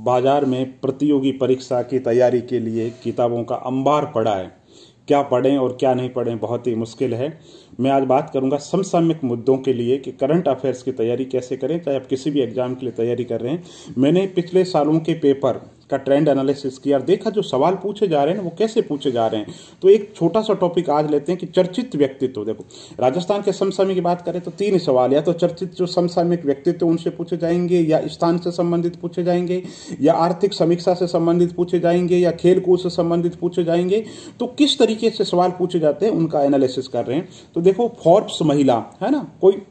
बाजार में प्रतियोगी परीक्षा की तैयारी के लिए किताबों का अंबार पड़ा है। क्या पढ़ें और क्या नहीं पढ़ें बहुत ही मुश्किल है। मैं आज बात करूंगा समसामयिक मुद्दों के लिए कि करंट अफेयर्स की तैयारी कैसे करें, चाहे आप किसी भी एग्जाम के लिए तैयारी कर रहे हैं। मैंने पिछले सालों के पेपर का ट्रेंड एनालिसिस किया और देखा जो सवाल पूछे जा रहे हैं वो कैसे पूछे जा रहे हैं। तो एक छोटा सा टॉपिक आज लेते हैं कि चर्चित व्यक्तित्व। देखो, राजस्थान के समसामयिक की बात करें तो 3 ही सवाल, या तो चर्चित जो समसामयिक व्यक्तित्व उनसे पूछे जाएंगे, या स्थान से संबंधित पूछे जाएंगे, या आर्थिक समीक्षा से संबंधित पूछे जाएंगे, या खेल कूद से संबंधित पूछे जाएंगे। तो किस तरीके से सवाल पूछे जाते हैं उनका एनालिसिस कर रहे हैं। तो देखो, फोर्ब्स महिला है ना, कोई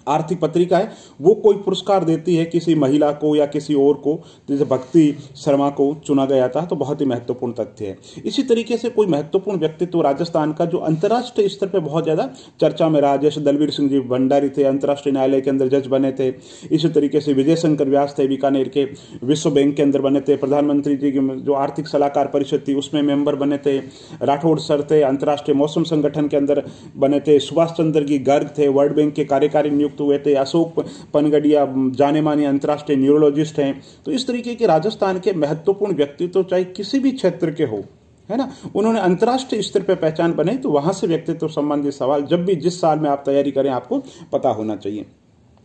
आर्थिक पत्रिका है, वो कोई पुरस्कार देती है किसी महिला को या किसी और को, जैसे भक्ति शर्मा को चुना गया था, तो बहुत ही महत्वपूर्ण तथ्य है। इसी तरीके से कोई महत्वपूर्ण व्यक्तित्व राजस्थान का जो अंतर्राष्ट्रीय स्तर पर बहुत ज्यादा चर्चा में रहा, जैसे दलवीर सिंह जी भंडारी थे, अंतर्राष्ट्रीय न्यायालय के अंदर जज बने थे। इसी तरीके से विजय शंकर व्यास थे, बीकानेर के विश्व बैंक के अंदर बने थे। प्रधानमंत्री जी की जो आर्थिक सलाहकार परिषद थी उसमें मेंबर बने थे। राठौड़ सर थे, अंतर्राष्ट्रीय मौसम संगठन के अंदर बने थे। सुभाष चंद्र की गर्ग थे, वर्ल्ड बैंक के कार्यकारी नियुक्त हुए थे। अशोक पनगड़िया जाने माने अंतर्राष्ट्रीय न्यूरोलॉजिस्ट हैं। तो इस तरीके के राजस्थान के महत्वपूर्ण व्यक्तित्व चाहे किसी भी क्षेत्र के हो, है ना, उन्होंने अंतर्राष्ट्रीय स्तर पर पहचान बनाई। तो वहां से व्यक्तित्व संबंधित सवाल जब भी जिस साल में आप तैयारी करें आपको पता होना चाहिए।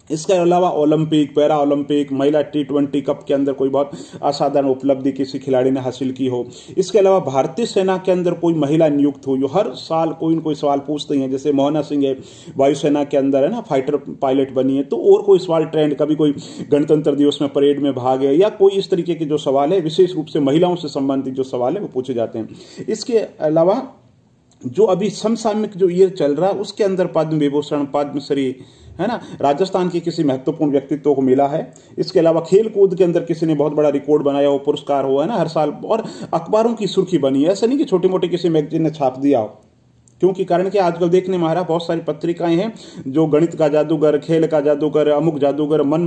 इसके अलावा ओलंपिक, पैरा ओलंपिक, महिला T20 कप के अंदर कोई बहुत असाधारण उपलब्धि किसी खिलाड़ी ने हासिल की हो। इसके अलावा भारतीय सेना के अंदर कोई महिला नियुक्त हो, जो हर साल कोई न कोई सवाल पूछते हैं। जैसे मोहना सिंह है, वायुसेना के अंदर है ना, फाइटर पायलट बनी है। तो और कोई सवाल ट्रेंड, कभी कोई गणतंत्र दिवस में परेड में भाग है, या कोई इस तरीके के जो सवाल है, विशेष रूप से महिलाओं से संबंधित जो सवाल है वो पूछे जाते हैं। इसके अलावा जो अभी समसामयिक जो ईयर चल रहा है उसके अंदर पद्म विभूषण, पद्मश्री, है ना, राजस्थान के किसी महत्वपूर्ण व्यक्तित्व को मिला है। इसके अलावा खेल कूद के अंदर किसी ने बहुत बड़ा रिकॉर्ड बनाया हो, पुरस्कार हो, है ना, हर साल, और अखबारों की सुर्खी बनी है। ऐसा नहीं कि छोटी मोटी किसी मैगजीन ने छाप दिया हो, क्योंकि कारण कि आजकल देखने में आ रहा बहुत सारी पत्रिकाएं हैं जो गणित का जादूगर, खेल का जादूगर, अमुक जादूगर, मन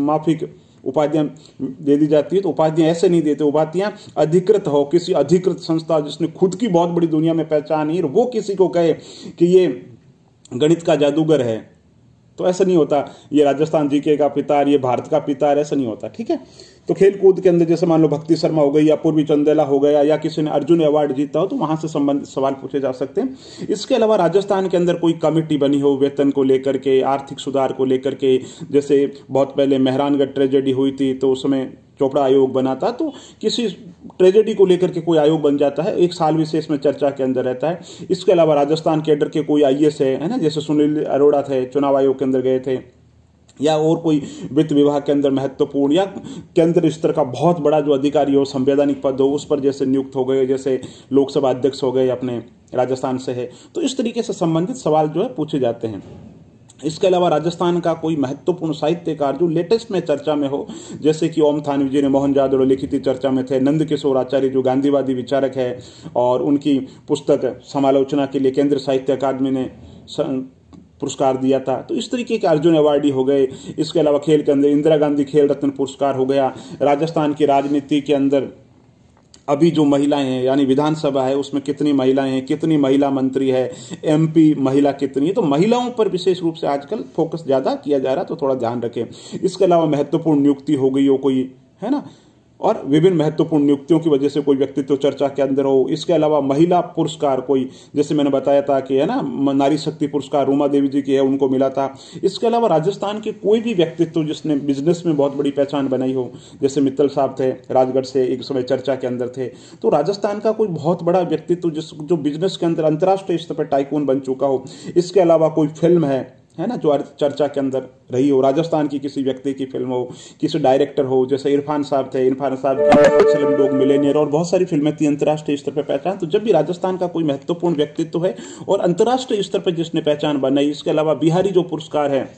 माफिक उपाधियां दे दी जाती है। तो उपाधियां ऐसे नहीं देते, उपाधियां अधिकृत हो, किसी अधिकृत संस्था जिसने खुद की बहुत बड़ी दुनिया में पहचान है, वो किसी को कहे कि ये गणित का जादूगर है, तो ऐसा नहीं होता। ये राजस्थान जीके का पिता, ये भारत का पिता, ऐसा नहीं होता, ठीक है। तो खेल कूद के अंदर जैसे मान लो भक्ति शर्मा हो गई, या पूर्वी चंदेला हो गया, या किसी ने अर्जुन अवार्ड जीता हो, तो वहां से संबंधित सवाल पूछे जा सकते हैं। इसके अलावा राजस्थान के अंदर कोई कमेटी बनी हो वेतन को लेकर के, आर्थिक सुधार को लेकर के, जैसे बहुत पहले मेहरानगढ़ ट्रेजेडी हुई थी तो उसमें चोपड़ा आयोग बना था, तो किसी ट्रेजेडी को लेकर के कोई आयोग बन जाता है, एक साल विशेष में चर्चा के अंदर रहता है। इसके अलावा राजस्थान कैडर के कोई IAS है ना, जैसे सुनील अरोड़ा थे, चुनाव आयोग के अंदर गए थे, या और कोई वित्त विभाग के अंदर महत्वपूर्ण या केंद्र स्तर का बहुत बड़ा जो अधिकारी हो, संवैधानिक पद हो, उस पर जैसे नियुक्त हो गए, जैसे लोकसभा अध्यक्ष हो गए अपने राजस्थान से है। तो इस तरीके से संबंधित सवाल जो है पूछे जाते हैं। इसके अलावा राजस्थान का कोई महत्वपूर्ण साहित्यकार जो लेटेस्ट में चर्चा में हो, जैसे कि ओम थानवी जी ने मोहनजोदड़ो लिखी थी, चर्चा में थे। नंद किशोर आचार्य जो गांधीवादी विचारक है, और उनकी पुस्तक समालोचना के लिए केंद्र साहित्य अकादमी ने पुरस्कार दिया था। तो इस तरीके के अर्जुन अवार्डी हो गए। इसके अलावा खेल के अंदर इंदिरा गांधी खेल रत्न पुरस्कार हो गया। राजस्थान की राजनीति के अंदर अभी जो महिलाएं हैं, यानी विधानसभा है उसमें कितनी महिलाएं हैं, कितनी महिला मंत्री है, MP महिला कितनी है, तो महिलाओं पर विशेष रूप से आजकल फोकस ज्यादा किया जा रहा है, तो थोड़ा ध्यान रखें। इसके अलावा महत्वपूर्ण नियुक्ति हो गई हो कोई, है ना, और विभिन्न महत्वपूर्ण नियुक्तियों की वजह से कोई व्यक्तित्व चर्चा के अंदर हो। इसके अलावा महिला पुरस्कार कोई, जैसे मैंने बताया था कि है ना, नारी शक्ति पुरस्कार रूमा देवी जी की है, उनको मिला था। इसके अलावा राजस्थान के कोई भी व्यक्तित्व जिसने बिजनेस में बहुत बड़ी पहचान बनाई हो, जैसे मित्तल साहब थे, राजगढ़ से एक समय चर्चा के अंदर थे। तो राजस्थान का कोई बहुत बड़ा व्यक्तित्व जो बिजनेस के अंदर अंतर्राष्ट्रीय स्तर पर टाइकून बन चुका हो। इसके अलावा कोई फिल्म है ना, जो चर्चा के अंदर रही हो, राजस्थान की किसी व्यक्ति की फिल्म हो, किसी डायरेक्टर हो, जैसे इरफान साहब थे, इरफान साहब की स्लमडॉग मिलियनेयर, और बहुत सारी फिल्में थी अंतर्राष्ट्रीय स्तर पर पहचान। तो जब भी राजस्थान का कोई महत्वपूर्ण व्यक्तित्व है और अंतर्राष्ट्रीय स्तर पर जिसने पहचान बनाई, इसके अलावा बिहारी जो पुरस्कार है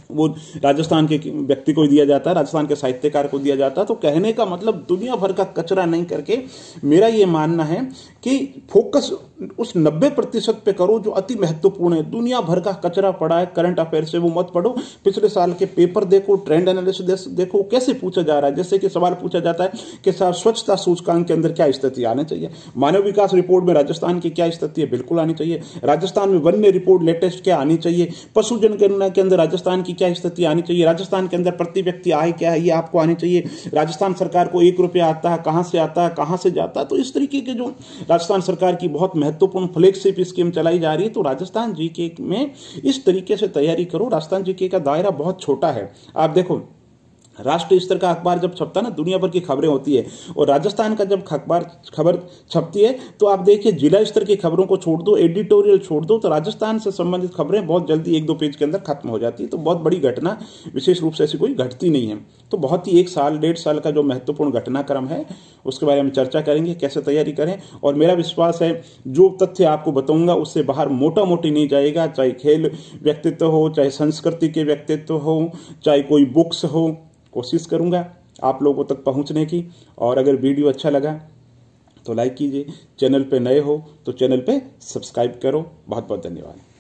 वो राजस्थान के व्यक्ति को दिया जाता है, राजस्थान के साहित्यकार को दिया जाता है। तो कहने का मतलब दुनिया भर का कचरा नहीं करके मेरा ये मानना है कि फोकस उस 90% पे करो जो अति महत्वपूर्ण है। दुनिया भर का कचरा पड़ा है करंट अफेयर से, वो मत पढ़ो। पिछले साल के पेपर देखो, ट्रेंड एनालिसिस देखो, कैसे पूछा जा रहा है। जैसे कि सवाल पूछा जाता है कि साहब स्वच्छता सूचकांक के अंदर क्या स्थिति आनी चाहिए, मानव विकास रिपोर्ट में राजस्थान की क्या स्थिति है, बिल्कुल आनी चाहिए। राजस्थान में वन्य रिपोर्ट लेटेस्ट क्या आनी चाहिए, पशु जनगणना के अंदर राजस्थान की क्या स्थिति आनी चाहिए, राजस्थान के अंदर प्रति व्यक्ति आय क्या है ये आपको आनी चाहिए। राजस्थान सरकार को 1 रुपया आता है, कहां से आता है, कहां से जाता है। तो इस तरीके के जो राजस्थान सरकार की बहुत महत्वपूर्ण फ्लैगशिप स्कीम चलाई जा रही है, तो राजस्थान जीके में इस तरीके से तैयारी करो। राजस्थान जीके का दायरा बहुत छोटा है। आप देखो, राष्ट्रीय स्तर का अखबार जब छपता है ना, दुनिया भर की खबरें होती है, और राजस्थान का जब खबर छपती है तो आप देखिए जिला स्तर की खबरों को छोड़ दो, एडिटोरियल छोड़ दो, तो राजस्थान से संबंधित खबरें बहुत जल्दी 1-2 पेज के अंदर खत्म हो जाती है। तो बहुत बड़ी घटना विशेष रूप से ऐसी कोई घटती नहीं है। तो बहुत ही 1 साल 1.5 साल का जो महत्वपूर्ण घटनाक्रम है उसके बारे में चर्चा करेंगे, कैसे तैयारी करें। और मेरा विश्वास है जो तथ्य आपको बताऊंगा उससे बाहर मोटा मोटी नहीं जाएगा, चाहे खेल व्यक्तित्व हो, चाहे संस्कृति के व्यक्तित्व हो, चाहे कोई बुक्स हो। कोशिश करूंगा आप लोगों तक पहुंचने की। और अगर वीडियो अच्छा लगा तो लाइक कीजिए, चैनल पे नए हो तो चैनल पे सब्सक्राइब करो। बहुत बहुत धन्यवाद।